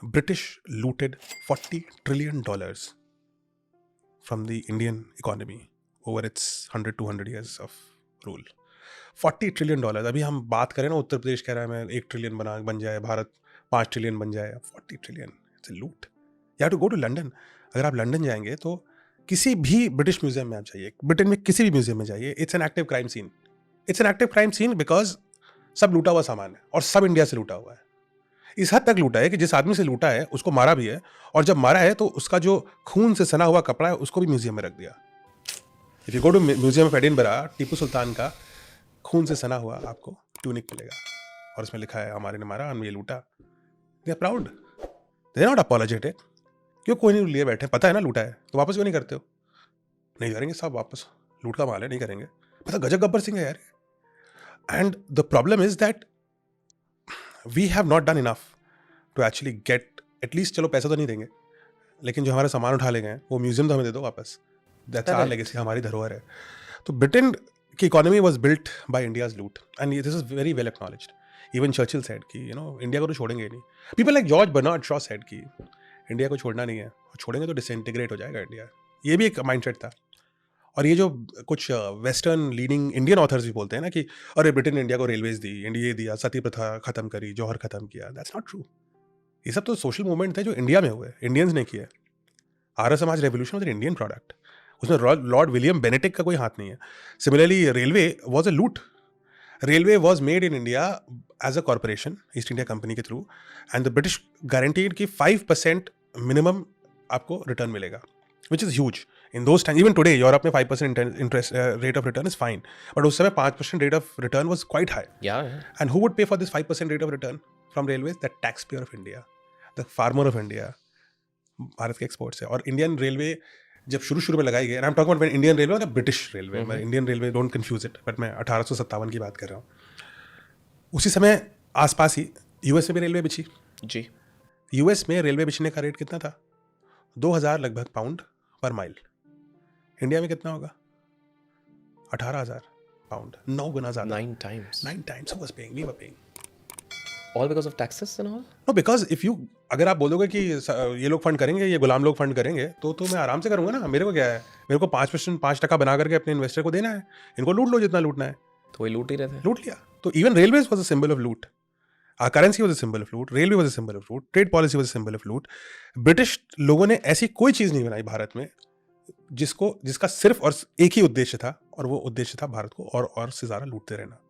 British looted $40 trillion from the Indian economy over its 100-200 years of rule. $40 trillion. अभी हम बात करें ना, उत्तर प्रदेश कह रहा है मैं 1 ट्रिलियन बन जाए, भारत 5 ट्रिलियन बन जाए. 40 trillion, it's a loot. You have to go to London. अगर आप लंदन जाएंगे तो किसी भी ब्रिटिश म्यूजियम में आप जाइए, ब्रिटेन में किसी भी म्यूजियम में जाइए, it's an active crime scene. It's an active crime scene because सब लूटा हुआ सामान है और सब इंडिया से लूटा हुआ है. इस हद तक लूटा है कि जिस आदमी से लूटा है उसको मारा भी है, और जब मारा है तो उसका जो खून से सना हुआ कपड़ा है उसको भी म्यूजियम में रख दिया. If you go to museum of Edinburgh, Tipu Sultan का खून से सना हुआ आपको ट्यूनिक मिलेगा और उसमें लिखा है हमारे ने मारा, हमने ये लूटा. They are proud, they are not apologetic. क्यों कोई नहीं लिए बैठे, पता है ना लूटा है तो वापस क्यों नहीं करते हो? नहीं करेंगे साहब, वापस लूट का माल है, नहीं करेंगे. पता गजब गब्बर सिंह है यार. And the problem is that we have not done enough to actually get, at least चलो पैसा तो नहीं देंगे, लेकिन जो हमारा सामान उठा ले गए वो म्यूजियम तो हमें दे दो वापस. दैट्स आवर लेगेसी, हमारी धरोहर है. तो ब्रिटेन की economy was built by India's loot and this is very well acknowledged. Even Churchill said कि इंडिया को तो छोड़ेंगे ही नहीं. People like George Bernard Shaw said कि इंडिया को छोड़ना नहीं है, और छोड़ेंगे तो डिसइंटीग्रेट हो जाएगा इंडिया. ये भी एक माइंडसेट था. और ये जो कुछ वेस्टर्न लीडिंग इंडियन ऑथर्स भी बोलते हैं ना कि अरे ब्रिटेन ने इंडिया को रेलवेज दी, इंडिया ये दिया, सती प्रथा खत्म करी, जौहर खत्म किया. That's not true. ये सब तो सोशल मूवमेंट थे जो इंडिया में हुए, इंडियंस ने किए. Arya Samaj revolution was an Indian product. उसमें लॉर्ड विलियम बेनेटिक का कोई हाथ नहीं है. Similarly railway was a loot. Railway was made in India as a corporation East India Company के through, and the British guaranteed कि 5% मिनिमम आपको रिटर्न मिलेगा, which is huge. In those time, even today Europe में 5% interest rate of return is fine, but उस समय 5% rate of return was quite high. And who would pay for this 5% rate of return from railways? The taxpayer of India, the farmer of India. Bharat के exports है. और Indian railway जब शुरू में लगाई गई, I am talking about Indian railway और British railway, मैं Indian railway don't confuse it, but मैं 1857 की बात कर रहा हूँ. उसी समय आसपास ही यूएस में भी रेलवे बिछी जी. यूएस में रेलवे बिछने का रेट कितना था? 2000 लगभग पाउंड पर माइल. इंडिया में कितना होगा? 18,000 पाउंड. 9 गुना ज्यादा. 9 times. 9 times was paying, we were paying. All because of taxes and all? No, because if you, अगर आप बोलोगे कि ये लोग फंड करेंगे, ये गुलाम लोग फंड करेंगे, तो मैं आराम से करूंगा ना. मेरे को क्या है, मेरे को 5% बना करके अपने इन्वेस्टर को देना है. इनको लूट लो जितना लूटना है. तो वही लूट ही रहे थे. लूट लिया. तो even railways was a symbol of लूट. Our currency was a symbol of loot. Railway was a symbol of loot. Trade policy was a symbol of loot. British लोगों ने ऐसी कोई चीज़ नहीं बनाई भारत में जिसका सिर्फ और एक ही उद्देश्य था, और वो उद्देश्य था भारत को और से ज़्यादा लूटते रहना.